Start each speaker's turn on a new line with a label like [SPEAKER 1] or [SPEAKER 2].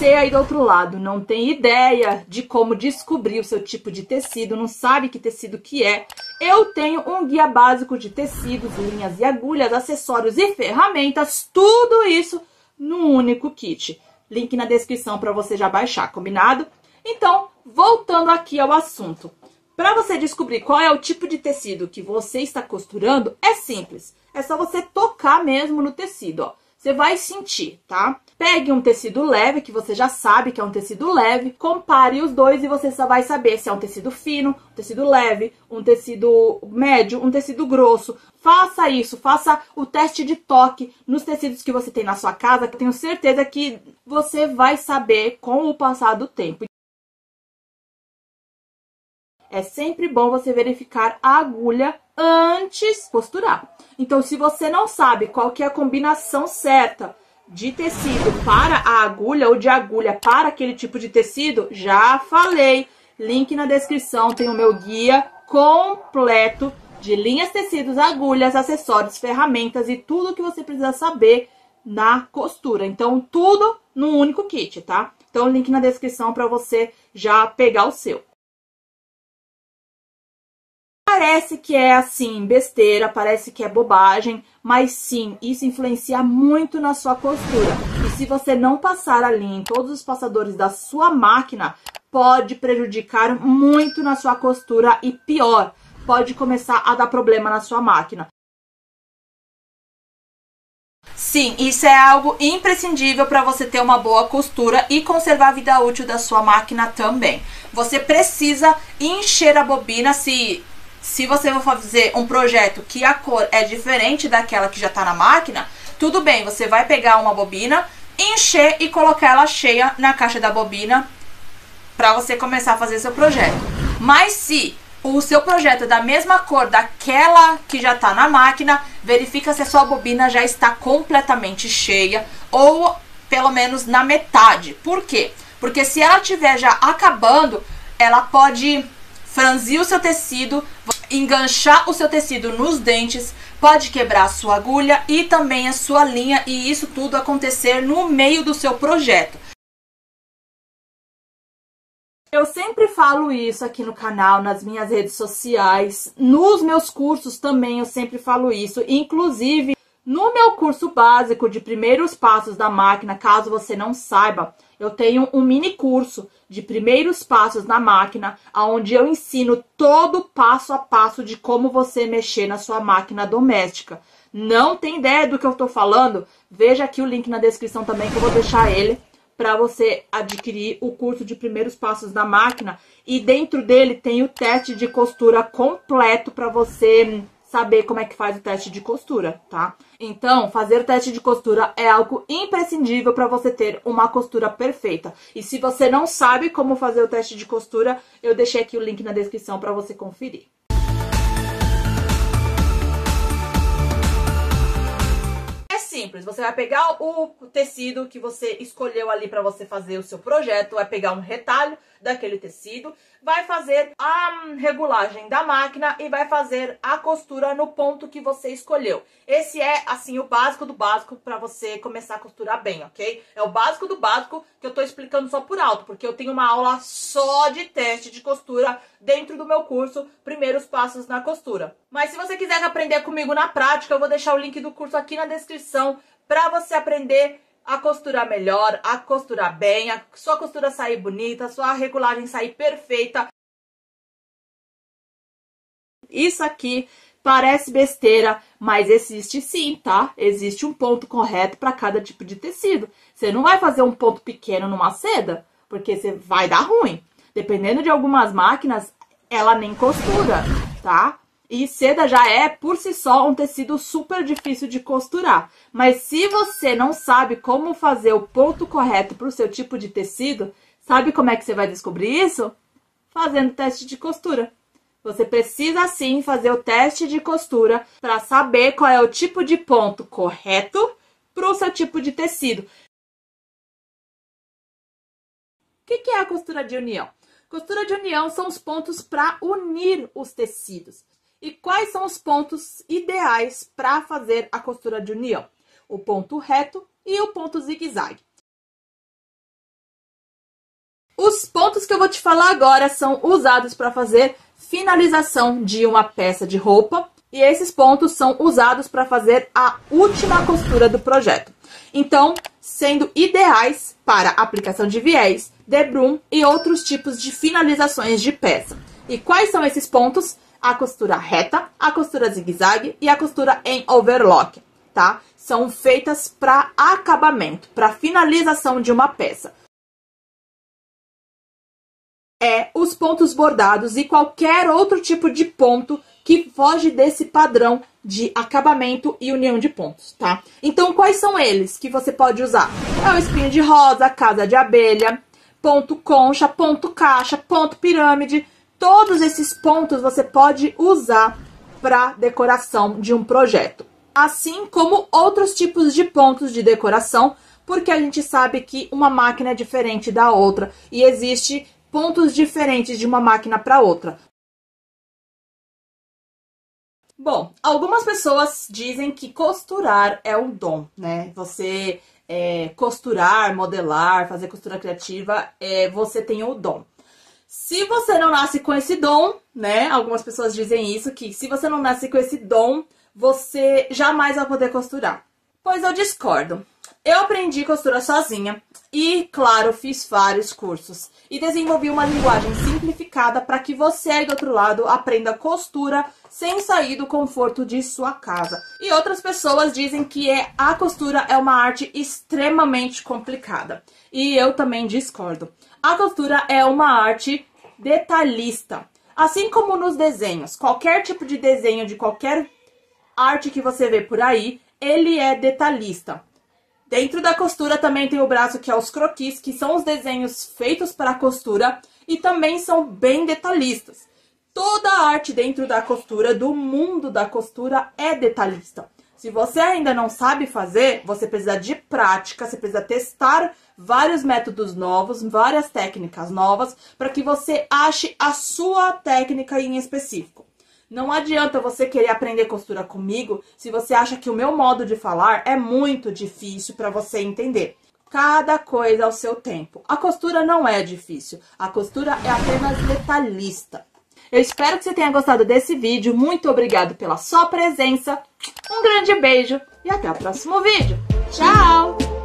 [SPEAKER 1] você aí do outro lado não tem ideia de como descobrir o seu tipo de tecido, não sabe que tecido que é, eu tenho um guia básico de tecidos, linhas e agulhas, acessórios e ferramentas, tudo isso num único kit. Link na descrição para você já baixar, combinado? Então, voltando aqui ao assunto. Para você descobrir qual é o tipo de tecido que você está costurando, é simples. É só você tocar mesmo no tecido, ó. Você vai sentir, tá? Pegue um tecido leve, que você já sabe que é um tecido leve, compare os dois e você só vai saber se é um tecido fino, um tecido leve, um tecido médio, um tecido grosso. Faça isso, faça o teste de toque nos tecidos que você tem na sua casa, que eu tenho certeza que você vai saber com o passar do tempo. É sempre bom você verificar a agulha antes de costurar. Então, se você não sabe qual que é a combinação certa de tecido para a agulha ou de agulha para aquele tipo de tecido, já falei. Link na descrição, tem o meu guia completo de linhas, tecidos, agulhas, acessórios, ferramentas e tudo que você precisa saber na costura. Então, tudo num único kit, tá? Então, link na descrição para você já pegar o seu. Parece que é assim, besteira, parece que é bobagem, mas sim, isso influencia muito na sua costura. E se você não passar a linha em todos os passadores da sua máquina, pode prejudicar muito na sua costura e pior, pode começar a dar problema na sua máquina. Sim, isso é algo imprescindível para você ter uma boa costura e conservar a vida útil da sua máquina também. Você precisa encher a bobina Se você for fazer um projeto que a cor é diferente daquela que já tá na máquina, tudo bem, você vai pegar uma bobina, encher e colocar ela cheia na caixa da bobina para você começar a fazer seu projeto. Mas se o seu projeto é da mesma cor daquela que já tá na máquina, verifica se a sua bobina já está completamente cheia ou pelo menos na metade. Por quê? Porque se ela estiver já acabando, ela pode franzir o seu tecido, enganchar o seu tecido nos dentes, pode quebrar a sua agulha e também a sua linha, e isso tudo acontecer no meio do seu projeto. Eu sempre falo isso aqui no canal, nas minhas redes sociais, nos meus cursos também eu sempre falo isso, inclusive no meu curso básico de primeiros passos da máquina, caso você não saiba, eu tenho um mini curso de primeiros passos na máquina, onde eu ensino todo passo a passo de como você mexer na sua máquina doméstica. Não tem ideia do que eu tô falando? Veja aqui o link na descrição também, que eu vou deixar ele para você adquirir o curso de primeiros passos da máquina. E dentro dele tem o teste de costura completo para você saber como é que faz o teste de costura, tá? Então, fazer o teste de costura é algo imprescindível para você ter uma costura perfeita. E se você não sabe como fazer o teste de costura, eu deixei aqui o link na descrição para você conferir. Simples, você vai pegar o tecido que você escolheu ali para você fazer o seu projeto, vai pegar um retalho daquele tecido, vai fazer a regulagem da máquina e vai fazer a costura no ponto que você escolheu. Esse é, assim, o básico do básico para você começar a costurar bem, ok? É o básico do básico que eu tô explicando só por alto, porque eu tenho uma aula só de teste de costura dentro do meu curso Primeiros Passos na Costura. Mas se você quiser aprender comigo na prática, eu vou deixar o link do curso aqui na descrição para você aprender a costurar melhor, a costurar bem, a sua costura sair bonita, a sua regulagem sair perfeita. Isso aqui parece besteira, mas existe sim, tá? Existe um ponto correto para cada tipo de tecido. Você não vai fazer um ponto pequeno numa seda, porque você vai dar ruim. Dependendo de algumas máquinas, ela nem costura, tá? E seda já é, por si só, um tecido super difícil de costurar. Mas se você não sabe como fazer o ponto correto para o seu tipo de tecido, sabe como é que você vai descobrir isso? Fazendo teste de costura. Você precisa, sim, fazer o teste de costura para saber qual é o tipo de ponto correto para o seu tipo de tecido. O que é a costura de união? Costura de união são os pontos para unir os tecidos. E quais são os pontos ideais para fazer a costura de união? O ponto reto e o ponto zigue-zague. Os pontos que eu vou te falar agora são usados para fazer finalização de uma peça de roupa. E esses pontos são usados para fazer a última costura do projeto. Então, sendo ideais para aplicação de viés, debrum e outros tipos de finalizações de peça. E quais são esses pontos? A costura reta, a costura zigue-zague e a costura em overlock, tá? São feitas para acabamento, para finalização de uma peça. Os pontos bordados e qualquer outro tipo de ponto que foge desse padrão de acabamento e união de pontos, tá? Então, quais são eles que você pode usar? É o espinho de rosa, casa de abelha, ponto concha, ponto caixa, ponto pirâmide. Todos esses pontos você pode usar para decoração de um projeto. Assim como outros tipos de pontos de decoração, porque a gente sabe que uma máquina é diferente da outra e existe pontos diferentes de uma máquina para outra. Bom, algumas pessoas dizem que costurar é um dom, né? Você costurar, modelar, fazer costura criativa, você tem o dom. Se você não nasce com esse dom, né? Algumas pessoas dizem isso, que se você não nasce com esse dom, você jamais vai poder costurar. Pois eu discordo. Eu aprendi costura sozinha e, claro, fiz vários cursos. E desenvolvi uma linguagem simplificada para que você aí do outro lado aprenda costura sem sair do conforto de sua casa. E outras pessoas dizem que a costura é uma arte extremamente complicada. E eu também discordo. A costura é uma arte detalhista. Assim como nos desenhos, qualquer tipo de desenho de qualquer arte que você vê por aí, ele é detalhista. Dentro da costura também tem o braço, que é os croquis, que são os desenhos feitos para a costura e também são bem detalhistas. Toda a arte dentro da costura, do mundo da costura, é detalhista. Se você ainda não sabe fazer, você precisa de prática, você precisa testar vários métodos novos, várias técnicas novas, para que você ache a sua técnica em específico. Não adianta você querer aprender costura comigo se você acha que o meu modo de falar é muito difícil para você entender. Cada coisa ao seu tempo. A costura não é difícil, a costura é apenas detalhista. Eu espero que você tenha gostado desse vídeo. Muito obrigado pela sua presença. Um grande beijo e até o próximo vídeo. Tchau!